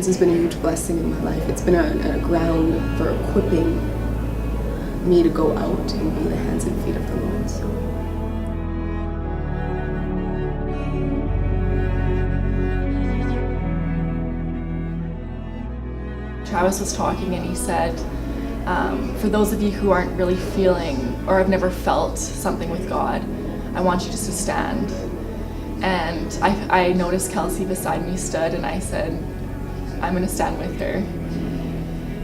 This has been a huge blessing in my life. It's been a ground for equipping me to go out and be the hands and feet of the Lord. So. Travis was talking and he said, for those of you who aren't really feeling or have never felt something with God, I want you just to stand. And I noticed Kelsey beside me stood, and I said, I'm gonna stand with her.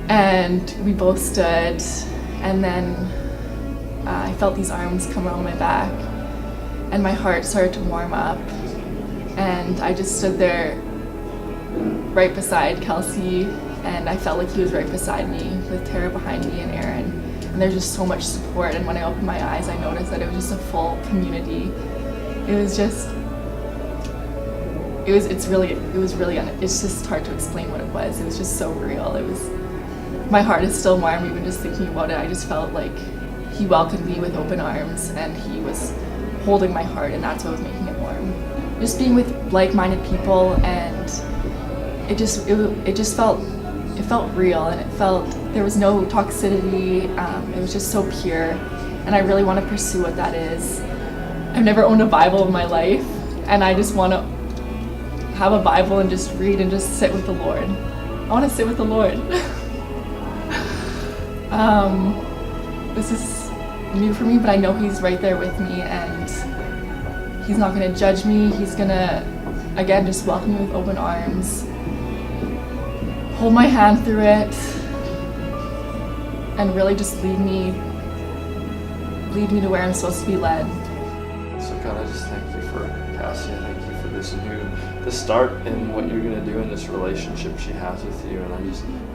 And we both stood, and then I felt these arms come around my back, and my heart started to warm up. And I just stood there right beside Kelsey, and I felt like he was right beside me with Tara behind me and Aaron. And there's just so much support, and when I opened my eyes, I noticed that it was just a full community. It's just hard to explain what it was. It was just so real. My heart is still warm even just thinking about it. I just felt like he welcomed me with open arms, and he was holding my heart, and that's what was making it warm. Just being with like-minded people, and it felt real, and there was no toxicity. It was just so pure, and I really want to pursue what that is. I've never owned a Bible in my life, and I just want to have a Bible and just read and just sit with the Lord. I want to sit with the Lord. This is new for me, but I know He's right there with me, and He's not going to judge me. He's going to, again, just welcome me with open arms, hold my hand through it, and really just lead me to where I'm supposed to be led. So God, I just thank you for Cassie. I thank you for this start in what you're going to do in this relationship she has with you. And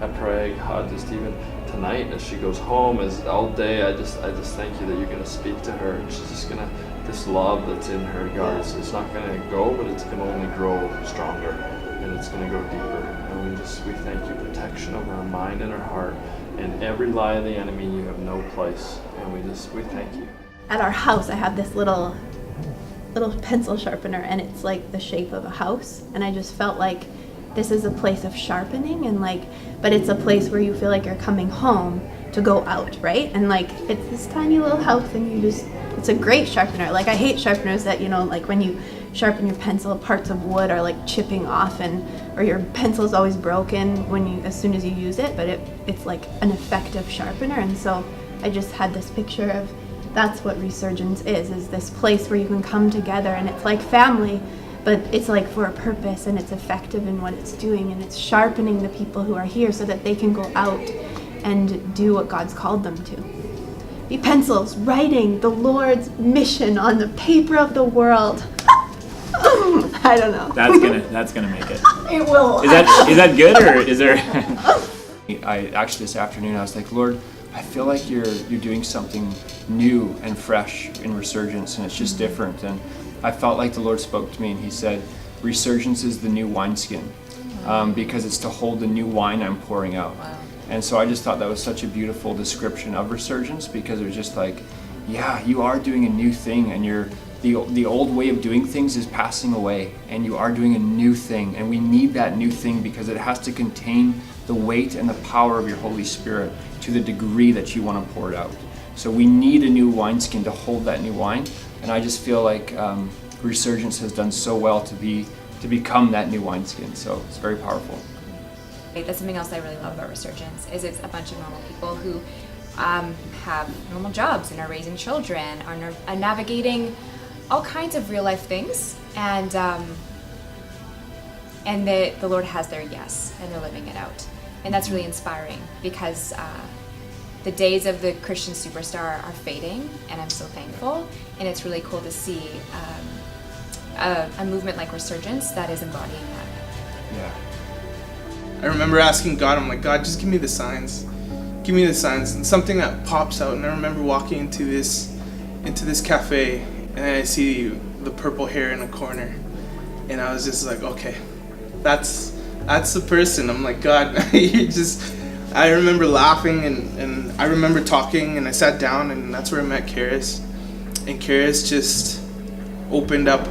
I pray, God, just even tonight as she goes home, as all day, I just thank you that you're going to speak to her. And she's just going to, this love that's in her, God, it's not going to go, but it's going to only grow stronger, and it's going to go deeper. And we thank you, protection over her mind and her heart, and every lie of the enemy, you have no place. And we thank you. At our house, I have this little pencil sharpener, and it's like the shape of a house, and I just felt like this is a place of sharpening, and but it's a place where you feel like you're coming home to go out, right? And it's this tiny little house, and it's a great sharpener. I hate sharpeners that, when you sharpen your pencil, parts of wood are chipping off, or your pencil is always broken as soon as you use it, but it's like an effective sharpener. And so I just had this picture of, that's what Resurgence is this place where you can come together, and it's like family, but it's for a purpose, and it's effective in what it's doing, and it's sharpening the people who are here so that they can go out and do what God's called them to. Be pencils, writing the Lord's mission on the paper of the world. I don't know. That's gonna make it. It will. Is that good, or is there? I actually this afternoon I was like, Lord, I feel like you're doing something new and fresh in Resurgence, and it's just different. And I felt like the Lord spoke to me, and He said, Resurgence is the new wineskin, because it's to hold the new wine I'm pouring out. Wow. And so I just thought that was such a beautiful description of Resurgence, because it was just yeah, you are doing a new thing, and the old way of doing things is passing away, and you are doing a new thing, and we need that new thing because it has to contain the weight and the power of your Holy Spirit to the degree that you want to pour it out. So we need a new wineskin to hold that new wine, and I just feel like Resurgence has done so well to become that new wineskin. So it's very powerful. That's something else I really love about Resurgence, is it's a bunch of normal people who have normal jobs and are raising children, are navigating all kinds of real life things, and the Lord has their yes, and they're living it out. And that's really inspiring, because the days of the Christian superstar are fading, and I'm so thankful. And it's really cool to see a movement like Resurgence that is embodying that. Yeah. I remember asking God, I'm like, God, just give me the signs. Give me the signs. And something that pops out, and I remember walking into this cafe, and I see the purple hair in a corner. And I was just like, okay, that's the person. I'm like, God, I remember laughing, and I remember talking, and I sat down, and that's where I met Karis. And Karis just opened up.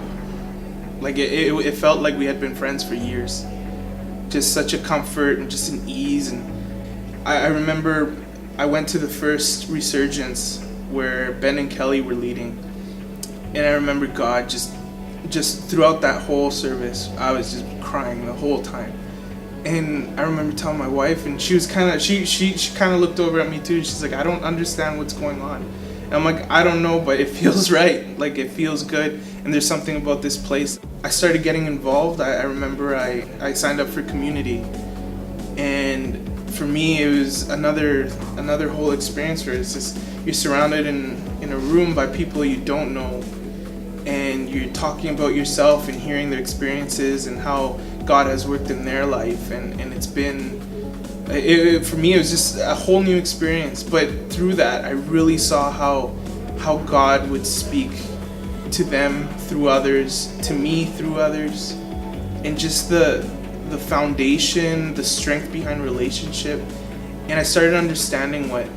It felt like we had been friends for years. just such a comfort and just an ease. And I remember I went to the first Resurgence where Ben and Kelly were leading, and I remember God just throughout that whole service, I was just crying the whole time. And I remember telling my wife, and she was she kind of looked over at me too. She's like, I don't understand what's going on. And I'm like, I don't know, but it feels right. Like, it feels good. And there's something about this place. I started getting involved. I remember I signed up for community. And for me, it was another whole experience where it's just, you're surrounded in a room by people you don't know. And you're talking about yourself and hearing their experiences and how God has worked in their life, and it's been, for me, it was just a whole new experience. But through that, I really saw how God would speak to them through others, to me through others, and just the foundation, the strength behind relationship. And I started understanding what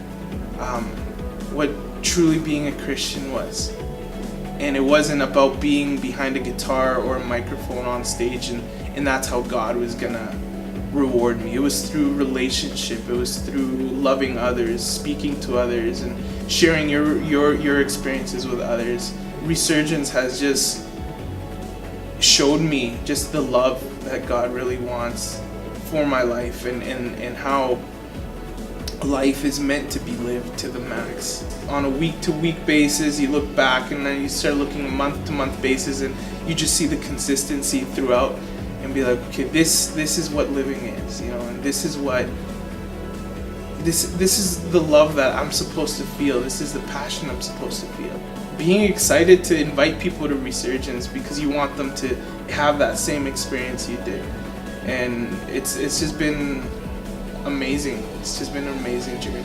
truly being a Christian was. And it wasn't about being behind a guitar or a microphone on stage and that's how God was gonna reward me. It was through relationship. It was through loving others, speaking to others, and sharing your experiences with others. Resurgence has just showed me just the love that God really wants for my life, and how life is meant to be lived to the max. On a week-to-week basis, you look back, and then you start looking month-to-month basis, and you just see the consistency throughout, and be like, okay, this is what living is, and this is what this is the love that I'm supposed to feel. This is the passion I'm supposed to feel. Being excited to invite people to Resurgence because you want them to have that same experience you did, and it's just been amazing. It's just been an amazing journey.